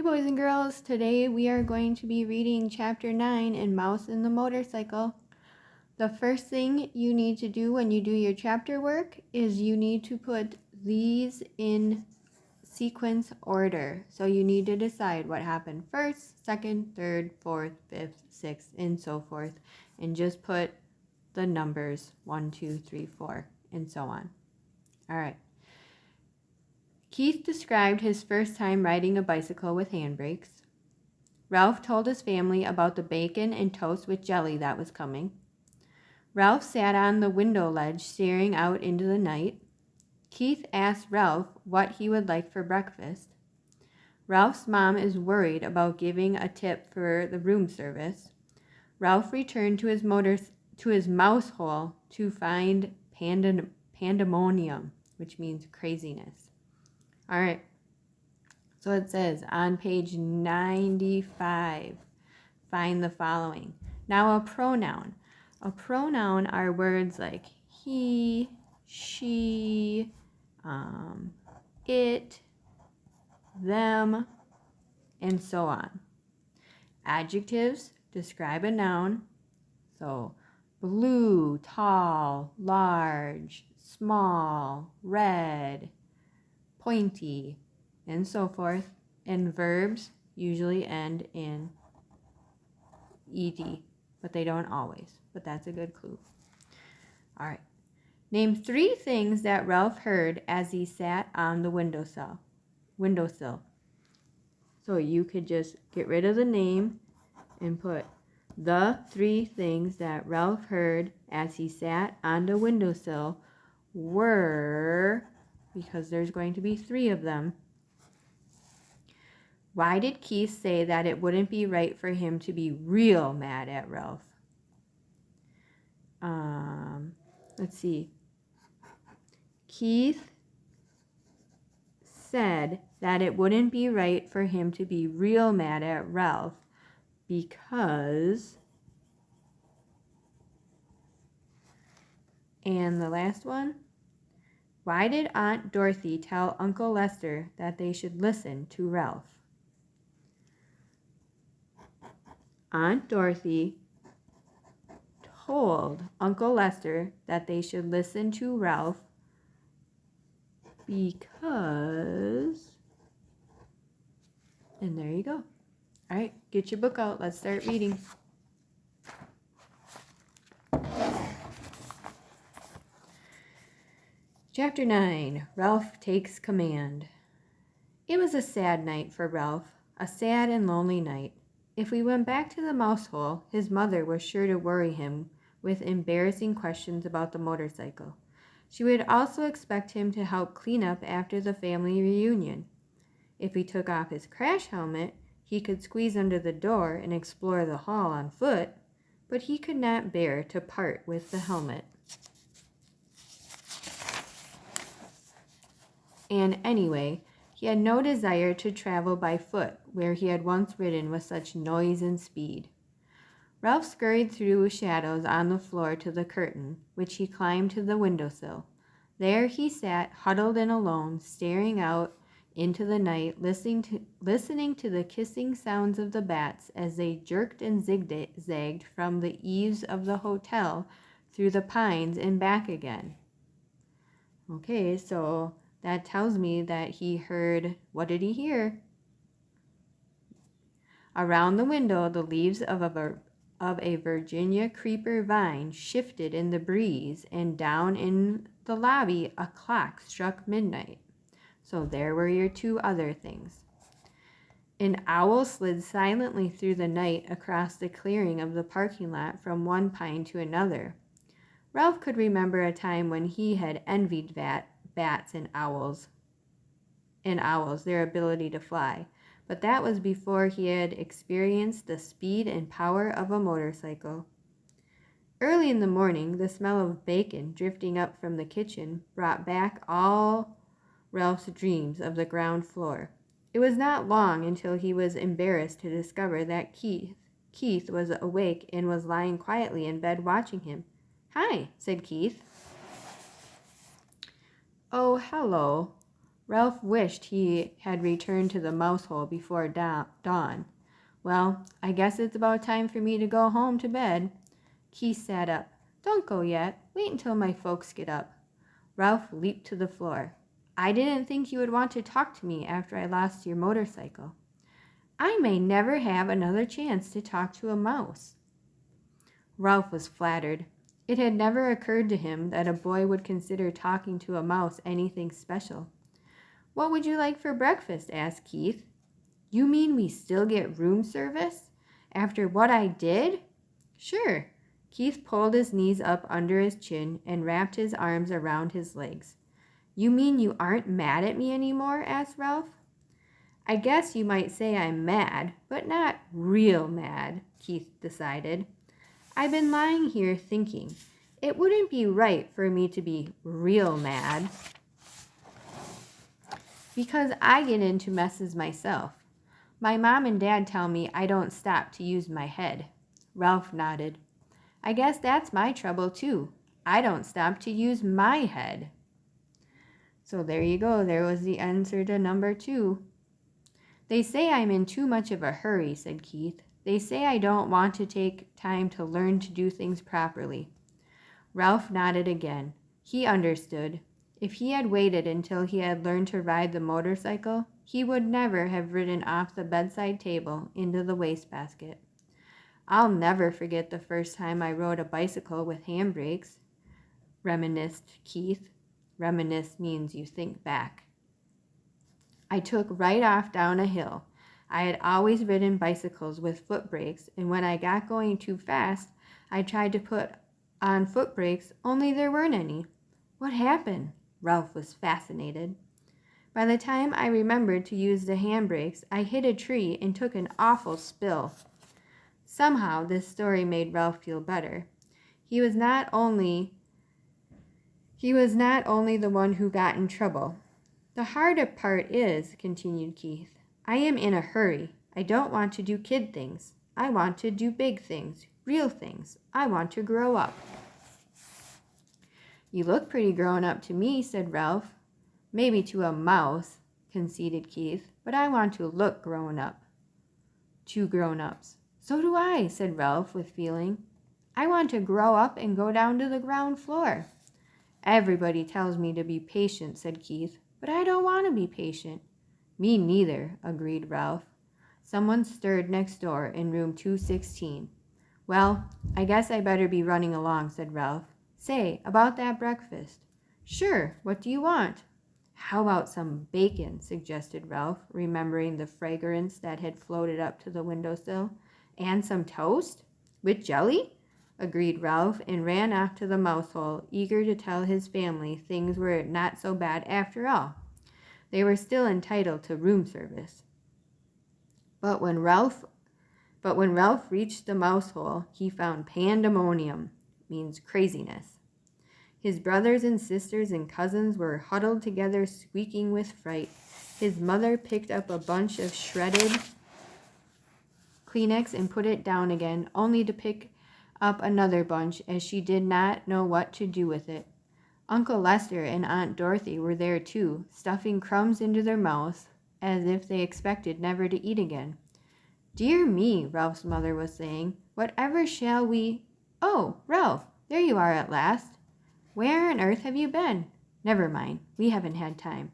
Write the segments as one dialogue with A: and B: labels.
A: boys and girls, today we are going to be reading Chapter 9 in Mouse and the Motorcycle. The first thing you need to do when you do your chapter work is you need to put these in sequence order. So you need to decide what happened first, second, third, fourth, fifth, sixth, and so forth. And just put the numbers 1, 2, 3, 4, and so on. All right. Keith described his first time riding a bicycle with handbrakes. Ralph told his family about the bacon and toast with jelly that was coming. Ralph sat on the window ledge staring out into the night. Keith asked Ralph what he would like for breakfast. Ralph's mom is worried about giving a tip for the room service. Ralph returned to his mouse hole to find pandemonium, which means craziness. All right, so it says on page 95, find the following. Now a pronoun. A pronoun are words like he, she, it, them, and so on. Adjectives describe a noun. So blue, tall, large, small, red, pointy, and so forth. And verbs usually end in ed, but they don't always. But that's a good clue. All right. Name 3 things that Ralph heard as he sat on the windowsill. So you could just get rid of the name and put the 3 things that Ralph heard as he sat on the windowsill were, because there's going to be 3 of them. Why did Keith say that it wouldn't be right for him to be real mad at Ralph? Let's see. Keith said that it wouldn't be right for him to be real mad at Ralph because, and the last one, why did Aunt Dorothy tell Uncle Lester that they should listen to Ralph? Aunt Dorothy told Uncle Lester that they should listen to Ralph because, and there you go. All right, get your book out. Let's start reading. Chapter 9, Ralph Takes Command. It was a sad night for Ralph, a sad and lonely night. If we went back to the mouse hole, his mother was sure to worry him with embarrassing questions about the motorcycle. She would also expect him to help clean up after the family reunion. If he took off his crash helmet, he could squeeze under the door and explore the hall on foot, but he could not bear to part with the helmet. And anyway, he had no desire to travel by foot where he had once ridden with such noise and speed. Ralph scurried through shadows on the floor to the curtain, which he climbed to the windowsill. There he sat, huddled and alone, staring out into the night, listening to the kissing sounds of the bats as they jerked and zigzagged from the eaves of the hotel through the pines and back again. Okay, so that tells me that he heard, what did he hear? Around the window, the leaves of a Virginia creeper vine shifted in the breeze, and down in the lobby, a clock struck midnight. So there were your 2 other things. An owl slid silently through the night across the clearing of the parking lot from one pine to another. Ralph could remember a time when he had envied bats and owls, their ability to fly. But that was before he had experienced the speed and power of a motorcycle. Early in the morning, the smell of bacon drifting up from the kitchen brought back all Ralph's dreams of the ground floor. It was not long until he was embarrassed to discover that Keith was awake and was lying quietly in bed watching him. "Hi," said Keith. "Oh, hello. Ralph wished he had returned to the mouse hole before dawn. Well, I guess it's about time for me to go home to bed. Keith sat up. Don't go yet. Wait until my folks get up. Ralph leaped to the floor. I didn't think you would want to talk to me after I lost your motorcycle. I may never have another chance to talk to a mouse. Ralph was flattered. It had never occurred to him that a boy would consider talking to a mouse anything special. What would you like for breakfast? Asked Keith. You mean we still get room service? After what I did? Sure. Keith pulled his knees up under his chin and wrapped his arms around his legs. You mean you aren't mad at me anymore? Asked Ralph. I guess you might say I'm mad, but not real mad, Keith decided. I've been lying here thinking. It wouldn't be right for me to be real mad, because I get into messes myself. My mom and dad tell me I don't stop to use my head. Ralph nodded. I guess that's my trouble too. I don't stop to use my head. So there you go. There was the answer to number 2. They say I'm in too much of a hurry, said Keith. They say I don't want to take time to learn to do things properly. Ralph nodded again. He understood. If he had waited until he had learned to ride the motorcycle, he would never have ridden off the bedside table into the wastebasket. I'll never forget the first time I rode a bicycle with handbrakes, reminisced Keith. Reminisce means you think back. I took right off down a hill. I had always ridden bicycles with foot brakes, and when I got going too fast, I tried to put on foot brakes, only there weren't any. What happened? Ralph was fascinated. By the time I remembered to use the handbrakes, I hit a tree and took an awful spill. Somehow, this story made Ralph feel better. He was not only the one who got in trouble. The harder part is, continued Keith, I am in a hurry. I don't want to do kid things. I want to do big things, real things. I want to grow up. You look pretty grown up to me, said Ralph. Maybe to a mouse, conceded Keith, but I want to look grown up. 2 grown-ups. So do I, said Ralph with feeling. I want to grow up and go down to the ground floor. Everybody tells me to be patient, said Keith, but I don't want to be patient. Me neither, agreed Ralph. Someone stirred next door in room 216. Well, I guess I better be running along, said Ralph. Say, about that breakfast. Sure, what do you want? How about some bacon, suggested Ralph, remembering the fragrance that had floated up to the windowsill. And some toast? With jelly? Agreed Ralph, and ran off to the mouse hole, eager to tell his family things were not so bad after all. They were still entitled to room service. But when Ralph reached the mouse hole, he found pandemonium, means craziness. His brothers and sisters and cousins were huddled together, squeaking with fright. His mother picked up a bunch of shredded Kleenex and put it down again, only to pick up another bunch, as she did not know what to do with it. Uncle Lester and Aunt Dorothy were there too, stuffing crumbs into their mouths as if they expected never to eat again. Dear me, Ralph's mother was saying, whatever shall we... Oh, Ralph, there you are at last. Where on earth have you been? Never mind, we haven't had time.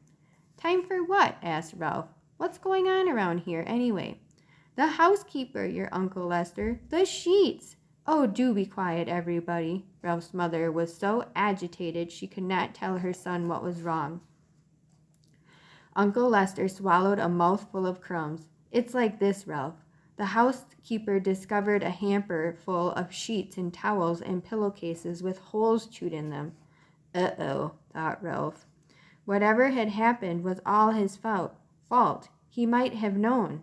A: Time for what? Asked Ralph. What's going on around here anyway? The housekeeper, your Uncle Lester. The sheets. Oh, do be quiet, everybody. Ralph's mother was so agitated she could not tell her son what was wrong. Uncle Lester swallowed a mouthful of crumbs. It's like this, Ralph. The housekeeper discovered a hamper full of sheets and towels and pillowcases with holes chewed in them. Uh-oh, thought Ralph. Whatever had happened was all his fault. He might have known.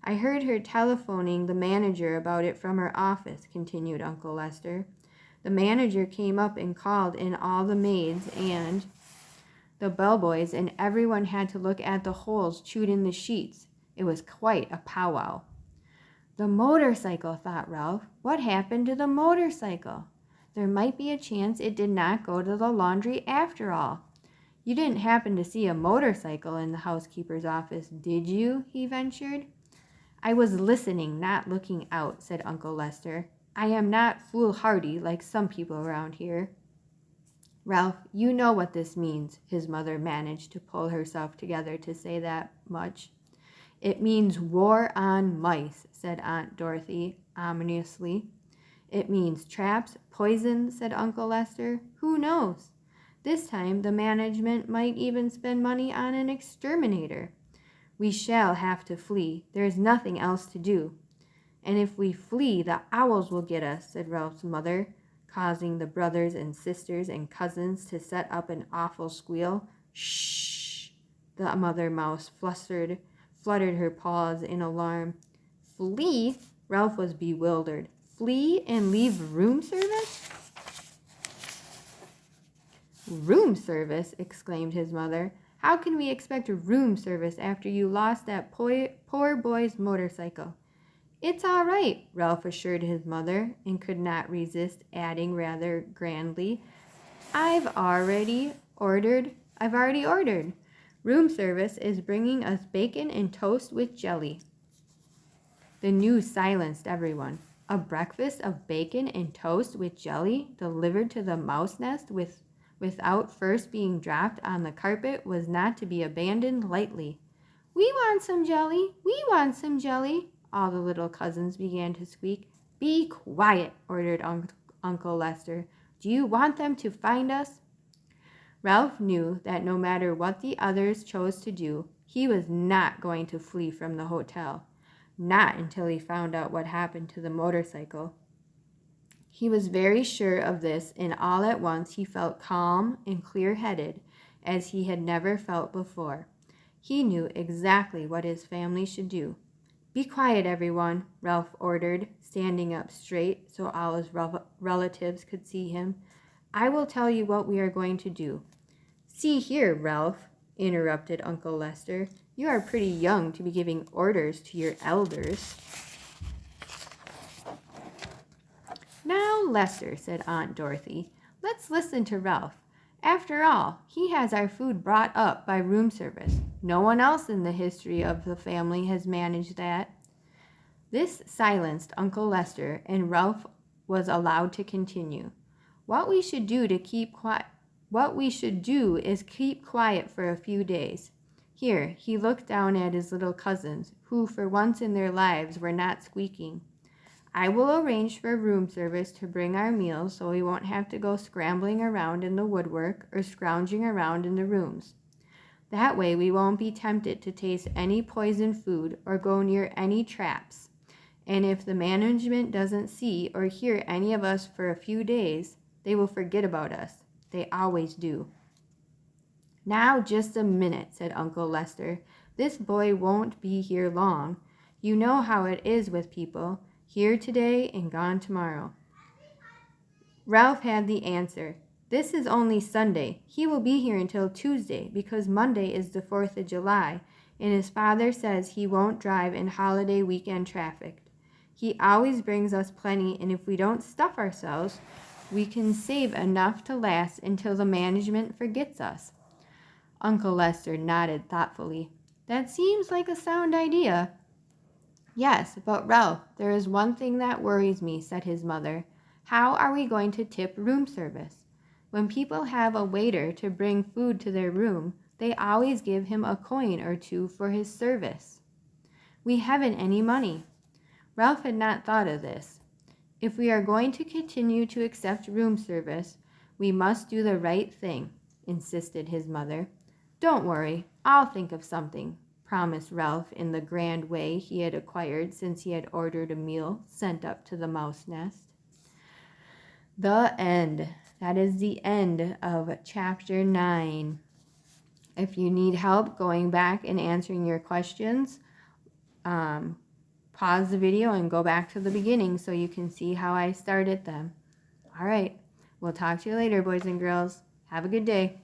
A: I heard her telephoning the manager about it from her office, continued Uncle Lester. The manager came up and called in all the maids and the bellboys, and everyone had to look at the holes chewed in the sheets. It was quite a powwow. The motorcycle, thought Ralph. What happened to the motorcycle? There might be a chance it did not go to the laundry after all. You didn't happen to see a motorcycle in the housekeeper's office, did you? He ventured. I was listening, not looking out, said Uncle Lester. I am not foolhardy like some people around here. Ralph, you know what this means, his mother managed to pull herself together to say that much. It means war on mice, said Aunt Dorothy ominously. It means traps, poison, said Uncle Lester. Who knows? This time the management might even spend money on an exterminator. We shall have to flee. There is nothing else to do. And if we flee, the owls will get us, said Ralph's mother, causing the brothers and sisters and cousins to set up an awful squeal. Shh! The mother mouse fluttered her paws in alarm. Flee? Ralph was bewildered. Flee and leave room service? Room service? Exclaimed his mother. How can we expect room service after you lost that poor boy's motorcycle? It's all right, Ralph assured his mother, and could not resist adding rather grandly, I've already ordered. Room service is bringing us bacon and toast with jelly. The news silenced everyone. A breakfast of bacon and toast with jelly delivered to the mouse nest without first being dropped on the carpet was not to be abandoned lightly. We want some jelly! We want some jelly! All the little cousins began to squeak. Be quiet, ordered Uncle Lester. Do you want them to find us? Ralph knew that no matter what the others chose to do, he was not going to flee from the hotel. Not until he found out what happened to the motorcycle. He was very sure of this, and all at once he felt calm and clear-headed, as he had never felt before. He knew exactly what his family should do. Be quiet, everyone, Ralph ordered, standing up straight so all his relatives could see him. I will tell you what we are going to do. See here, Ralph, interrupted Uncle Lester. You are pretty young to be giving orders to your elders. Now, Lester, said Aunt Dorothy, let's listen to Ralph. After all, he has our food brought up by room service. No one else in the history of the family has managed that. This silenced Uncle Lester, and Ralph was allowed to continue. What we should do is keep quiet for a few days. Here, he looked down at his little cousins, who for once in their lives were not squeaking. I will arrange for room service to bring our meals so we won't have to go scrambling around in the woodwork or scrounging around in the rooms. That way we won't be tempted to taste any poisoned food or go near any traps. And if the management doesn't see or hear any of us for a few days, they will forget about us. They always do. Now, just a minute, said Uncle Lester. This boy won't be here long. You know how it is with people. Here today and gone tomorrow. Ralph had the answer. This is only Sunday. He will be here until Tuesday because Monday is the 4th of July, and his father says he won't drive in holiday weekend traffic. He always brings us plenty, and if we don't stuff ourselves, we can save enough to last until the management forgets us. Uncle Lester nodded thoughtfully. That seems like a sound idea. Yes, but Ralph, there is one thing that worries me, said his mother. How are we going to tip room service? When people have a waiter to bring food to their room, they always give him a coin or two for his service. We haven't any money. Ralph had not thought of this. If we are going to continue to accept room service, we must do the right thing, insisted his mother. Don't worry, I'll think of something, promised Ralph in the grand way he had acquired since he had ordered a meal sent up to the mouse nest. The end. That is the end of chapter 9. If you need help going back and answering your questions, pause the video and go back to the beginning so you can see how I started them. All right. We'll talk to you later, boys and girls. Have a good day.